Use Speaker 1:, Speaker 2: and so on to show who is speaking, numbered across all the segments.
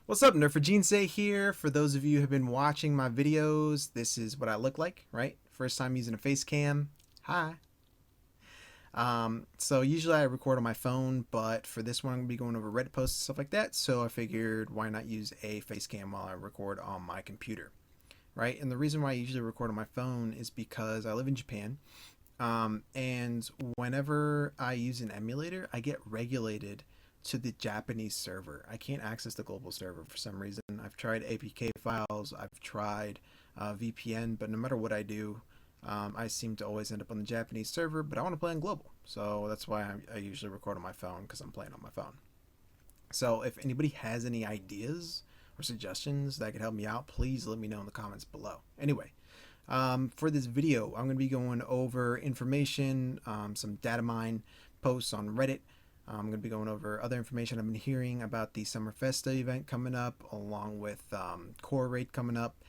Speaker 1: What's up, Nerf4Jinsei here. For those of you who have been watching my videos, this is what I look like, right? First time using a face cam. Hi. So usually I record on my phone, but for this one I'm going to be going over Reddit posts and stuff like that, so I figured why not use a face cam while I record on my computer, right? And the reason why I usually record on my phone is because I live in Japan, and whenever I use an emulator, I get regulated to the Japanese server. I can't access the global server for some reason. I've tried APK files, I've tried VPN, but no matter what I do, I seem to always end up on the Japanese server, but I want to play on global. So that's why I usually record on my phone, because I'm playing on my phone. So if anybody has any ideas or suggestions that could help me out, please let me know in the comments below. Anyway, for this video, I'm going to be going over information, some datamine posts on Reddit. I'm going to be going over other information I've been hearing about the Summer Festa event coming up, along with Coreraid coming up,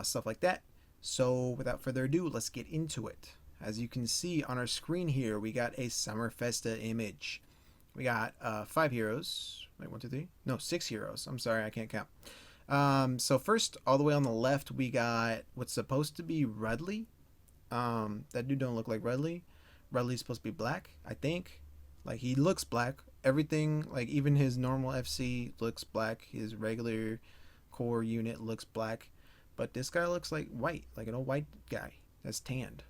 Speaker 1: stuff like that. So without further ado, let's get into it. As you can see on our screen here, we got a Summer Festa image. We got 5 heroes. Wait, 1, 2, 3? No, 6 heroes. I'm sorry, I can't count. So first, all the way on the left, we got what's supposed to be Rudley. That dude don't look like Rudley. Rudley's supposed to be black, I think. Like, he looks black. Everything, like even his normal FC looks black. His regular core unit looks black. But this guy looks like white, like an old white guy that's tanned.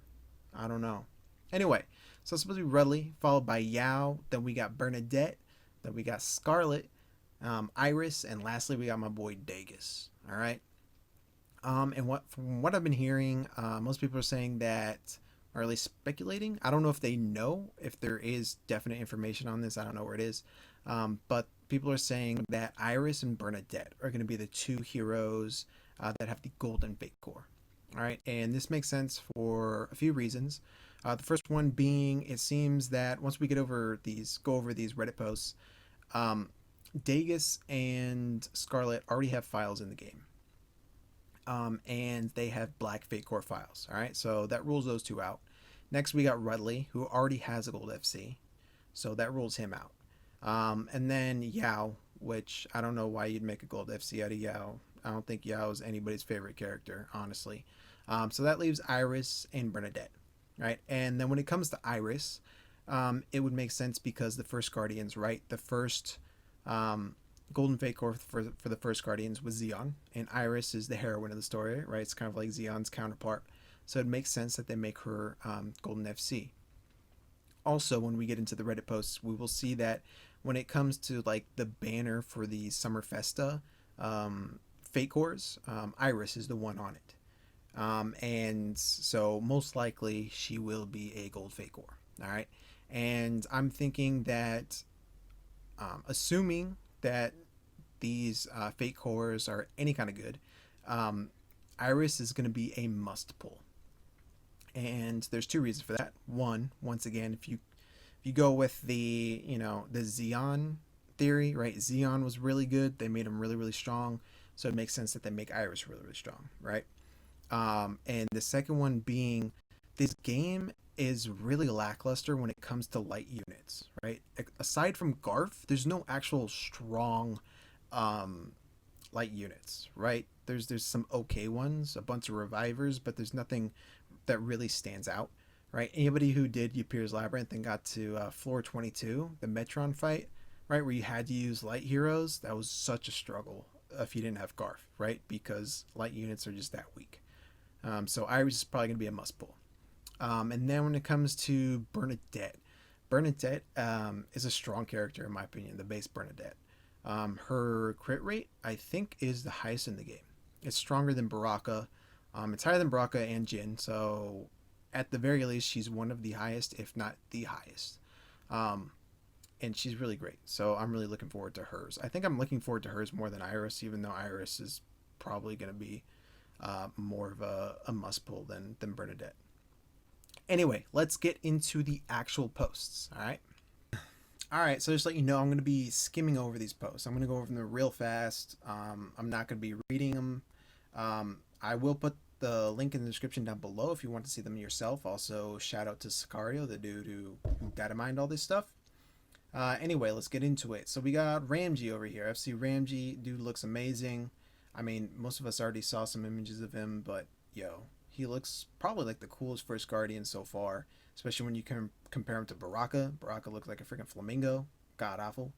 Speaker 1: I don't know. Anyway, so it's supposed to be Rudley, followed by Yao. Then we got Bernadette. Then we got Scarlet, Iris, and lastly we got my boy Dagus. All right. And from what I've been hearing, most people are saying that, or at least speculating. I don't know if they know if there is definite information on this. I don't know where it is. But people are saying that Iris and Bernadette are going to be the 2 heroes that have the golden fate core. All right, and this makes sense for a few reasons. The first one being, it seems that once we go over these Reddit posts, Dagus and Scarlet already have files in the game. And they have black fate core files. All right, so that rules those 2 out. Next, we got Rudley, who already has a gold FC, so that rules him out. And then Yao, which I don't know why you'd make a gold FC out of Yao. I don't think Yao is anybody's favorite character, honestly. So that leaves Iris and Bernadette, right? And then when it comes to Iris, it would make sense because the first Guardians, right? The first golden fate core for the first Guardians was Xeon, and Iris is the heroine of the story, right? It's kind of like Xeon's counterpart. So it makes sense that they make her golden FC. Also, when we get into the Reddit posts, we will see that when it comes to like the banner for the Summer Festa fate cores, Iris is the one on it. And so most likely she will be a gold fate core. All right. And I'm thinking that, assuming that these fate cores are any kind of good, Iris is going to be a must pull. And there's 2 reasons for that. One, once again, if you go with the the Xeon theory, right? Xeon was really good. They made him really, really strong. So it makes sense that they make Iris really, really strong, right? And the second one being, this game is really lackluster when it comes to light units, right? Aside from Garf, there's no actual strong light units, right? There's some okay ones, a bunch of revivers, but there's nothing that really stands out, right? Anybody who did Ymper's Labyrinth and got to floor 22, the Metron fight, right, where you had to use light heroes, that was such a struggle if you didn't have Garf, right? Because light units are just that weak. So Iris is probably going to be a must pull. And then when it comes to Bernadette, Bernadette is a strong character in my opinion, the base Bernadette. Her crit rate, I think, is the highest in the game. It's stronger than Baraka. It's higher than Baraka and Jin, so at the very least, she's one of the highest, if not the highest. And she's really great, so I'm really looking forward to hers. I think I'm looking forward to hers more than Iris, even though Iris is probably going to be more of a must-pull than Bernadette. Anyway, let's get into the actual posts, all right? All right, so just to let you know, I'm going to be skimming over these posts. I'm going to go over them real fast. I'm not going to be reading them. I will put the link in the description down below if you want to see them yourself. Also, shout out to Sicario, the dude who data mined all this stuff. Anyway, let's get into it. So we got Ramji over here. FC Ramji, dude looks amazing. I mean, most of us already saw some images of him, but yo, he looks probably like the coolest first Guardian so far. Especially when you can compare him to Baraka. Baraka looks like a freaking flamingo. God awful.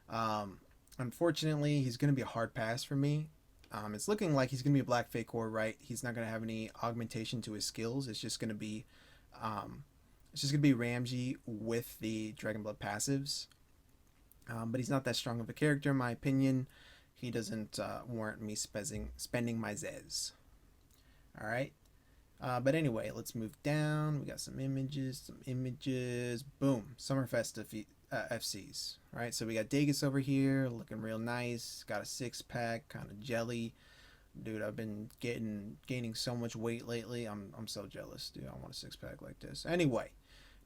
Speaker 1: Um, Unfortunately, he's going to be a hard pass for me. It's looking like he's going to be a Black Fake Core, right? He's not going to have any augmentation to his skills. Um, it's just going to be Ramji with the Dragon Blood passives. But he's not that strong of a character, in my opinion. He doesn't warrant me spending my Zez. All right. But anyway, let's move down. We got some images, Boom, Summer Festa FCs. Right, so we got Dagus over here, looking real nice. Got a six pack, kind of jelly. Dude, I've been gaining so much weight lately. I'm so jealous, dude. I want a six pack like this. Anyway,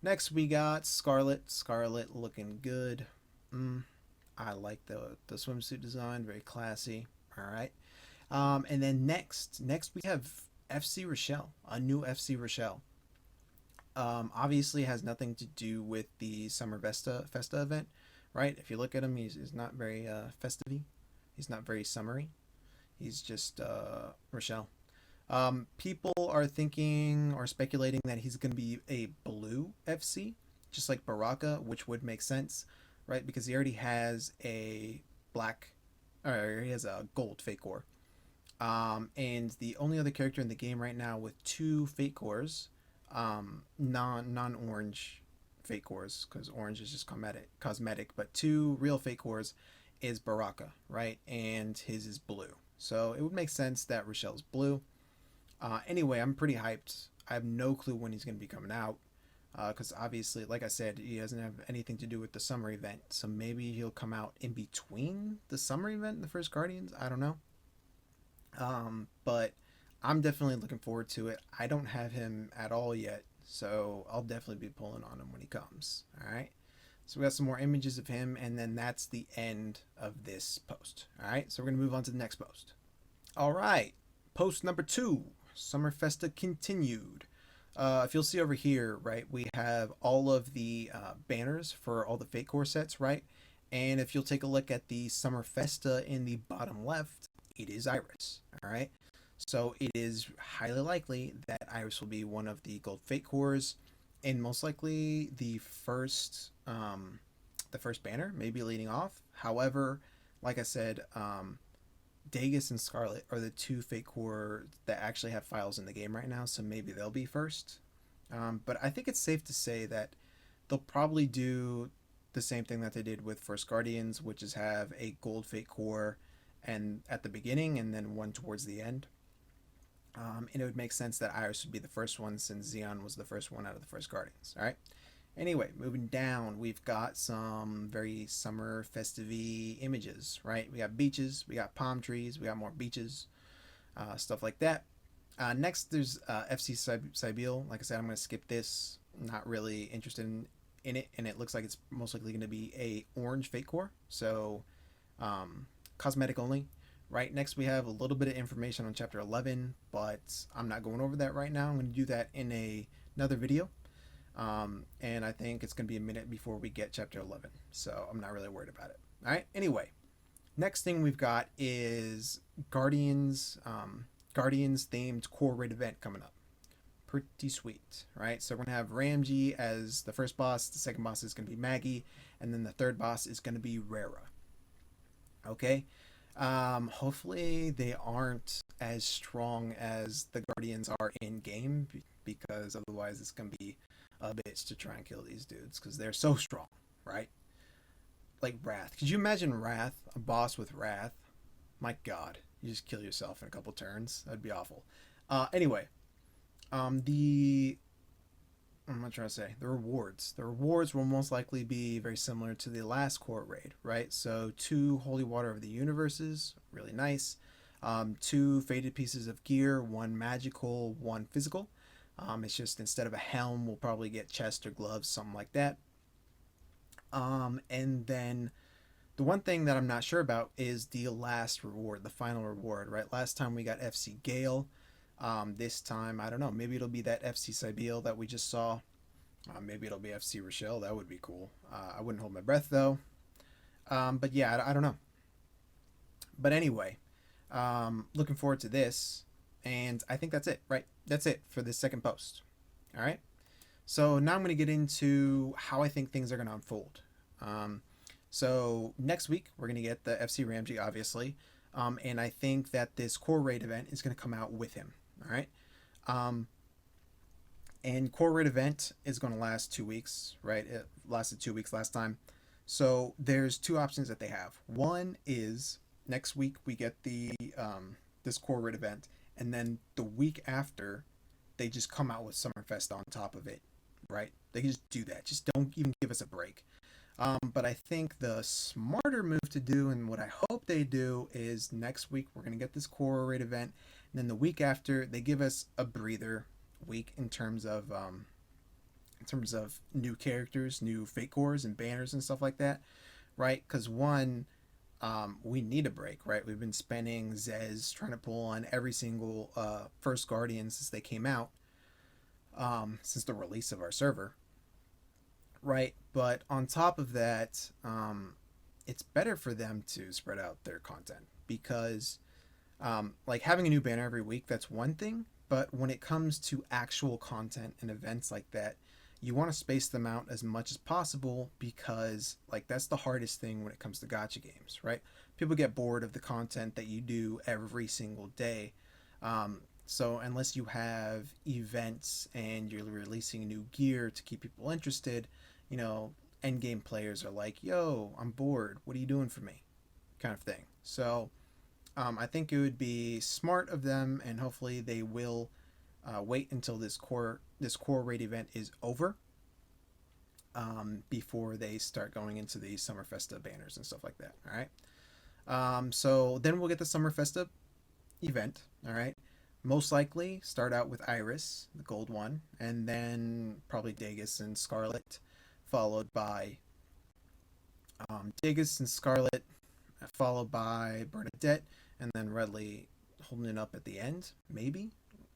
Speaker 1: next we got Scarlet. Scarlet looking good. I like the swimsuit design, very classy. All right. And then next we have FC Rochelle, a new FC Rochelle. Obviously has nothing to do with the Summer Festa event, right? If you look at him, he's not very festive. He's not very summery. He's just Rochelle. People are thinking or speculating that he's going to be a blue FC, just like Baraka, which would make sense, right? Because he already has a black, or he has a gold fake core. And the only other character in the game right now with two fake cores, non orange fake cores, because orange is just cosmetic, but two real fake cores is Baraka, right? And his is blue. So it would make sense that Rochelle's blue. Anyway, I'm pretty hyped. I have no clue when he's going to be coming out. Because obviously, like I said, he doesn't have anything to do with the summer event. So maybe he'll come out in between the summer event and the first Guardians. I don't know. But I'm definitely looking forward to it. I don't have him at all yet, so I'll definitely be pulling on him when he comes. All right. So we got some more images of him, and then that's the end of this post. All right. So we're gonna move on to the next post. All right. Post number 2. Summer Festa continued. If you'll see over here, right, we have all of the banners for all the fake core sets, right? And if you'll take a look at the Summer Festa in the bottom left, it is Iris. All right. So it is highly likely that Iris will be one of the gold fake cores, and most likely the first banner, maybe leading off. However, like I said, Dagus and Scarlet are the two fake core that actually have files in the game right now, so maybe they'll be first. But I think it's safe to say that they'll probably do the same thing that they did with First Guardians, which is have a gold fake core and at the beginning and then one towards the end. And it would make sense that Iris would be the first one since Xeon was the first one out of the first Guardians. All right. Anyway, moving down, we've got some very summer festive images, right? We got beaches, we got palm trees, we got more beaches, stuff like that. Next, there's FC Sibyl. Like I said, I'm going to skip this. Not really interested in it, and it looks like it's most likely going to be a orange fake core, so cosmetic only. Right, next we have a little bit of information on chapter 11, but I'm not going over that right now. I'm going to do that in another video. And I think it's going to be a minute before we get chapter 11, so I'm not really worried about it. All right, anyway, next thing we've got is Guardians themed Coreraid event coming up. Pretty sweet, right? So we're going to have Ramji as the first boss, the second boss is going to be Maggie, and then the third boss is going to be Rara. Okay. Hopefully they aren't as strong as the Guardians are in game, because otherwise it's gonna be a bitch to try and kill these dudes because they're so strong, right? Like Wrath. Could you imagine Wrath, a boss with Wrath? My God, you just kill yourself in a couple turns. That'd be awful. Anyway, the I'm not trying to say the rewards. The rewards will most likely be very similar to the last Coreraid, right? So 2 Holy Water of the Universes, really nice. 2 faded pieces of gear, 1 magical, 1 physical. It's just instead of a helm, we'll probably get chest or gloves, something like that. And then the one thing that I'm not sure about is the last reward, the final reward, right? Last time we got FC Gale. This time, I don't know, maybe it'll be that FC Sibyl that we just saw. Maybe it'll be FC Rochelle. That would be cool. I wouldn't hold my breath though. But yeah, I don't know. But anyway, looking forward to this. And I think that's it, right? That's it for this second post. All right. So now I'm going to get into how I think things are going to unfold. Um, so next week we're going to get the FC Ramsey, obviously, and I think that this Coreraid event is going to come out with him. All right, um, and Coreraid event is going to last 2 weeks, right? It lasted 2 weeks last time. So there's two options that they have. One is next week we get the this Coreraid event, and then the week after they just come out with Summerfest on top of it, right? They can just do that. Just don't even give us a break. But I think the smarter move to do, and what I hope they do, is next week we're gonna get this core raid event, and then the week after they give us a breather week in terms of new characters, new fate cores and banners and stuff like that, right? Because one, we need a break, right? We've been spending Zez trying to pull on every single first Guardian since they came out, since the release of our server, right? But on top of that, it's better for them to spread out their content because, like having a new banner every week, that's one thing. But when it comes to actual content and events like that, you want to space them out as much as possible because, like, that's the hardest thing when it comes to gacha games, right? People get bored of the content that you do every single day. So unless you have events and you're releasing new gear to keep people interested, you know, end game players are like, "Yo, I'm bored. What are you doing for me?" kind of thing. So I think it would be smart of them, and hopefully they will wait until this core raid event is over before they start going into the Summer Festa banners and stuff like that. All right. So then we'll get the Summer Festa event. All right. Most likely start out with Iris, the gold one, and then probably Dagus and Scarlet, followed by Dagus and Scarlet, followed by Bernadette, and then Redley holding it up at the end, maybe.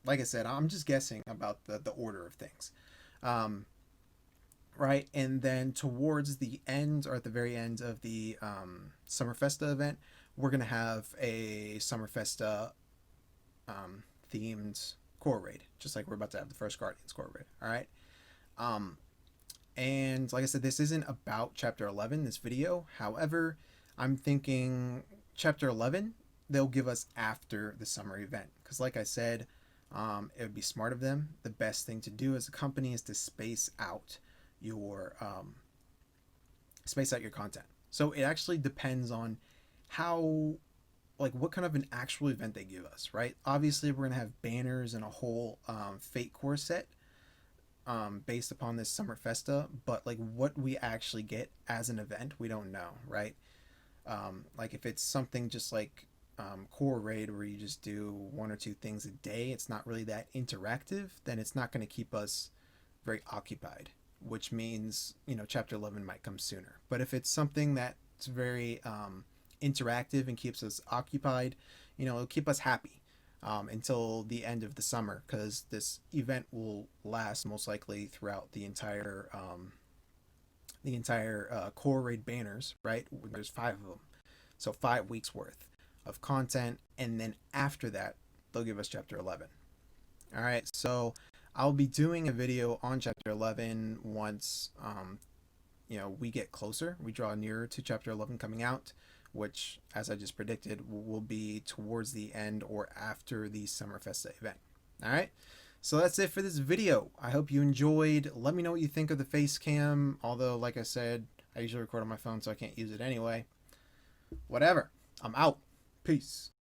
Speaker 1: Like I said, I'm just guessing about the order of things. Um, right, and then towards the end or at the very end of the Summer Festa event, we're gonna have a Summer Festa themed core raid, just like we're about to have the first Guardians core raid. All right. Um, and like I said, this isn't about Chapter 11, this video. However, I'm thinking Chapter 11 they'll give us after the summer event because, like I said, it would be smart of them. The best thing to do as a company is to your space out your content. So it actually depends on how, like, what kind of an actual event they give us, right? Obviously, we're gonna have banners and a whole Fate core set based upon this Summer Festa, but like what we actually get as an event, we don't know, right? Like if it's something just like core raid where you just do one or two things a day, it's not really that interactive, then it's not going to keep us very occupied, which means, you know, chapter 11 might come sooner. But if it's something that's very interactive and keeps us occupied, you know, it'll keep us happy until the end of the summer, because this event will last most likely throughout the entire core raid banners, right? There's 5 of them, so 5 weeks worth of content, and then after that they'll give us chapter 11. All right, so I'll be doing a video on chapter 11 once you know, we get closer, we draw nearer to chapter 11 coming out, which, as I just predicted, will be towards the end or after the Summer Festa event. All right, so that's it for this video. I hope you enjoyed. Let me know what you think of the face cam, although, like I said, I usually record on my phone, so I can't use it anyway. Whatever. I'm out. Peace.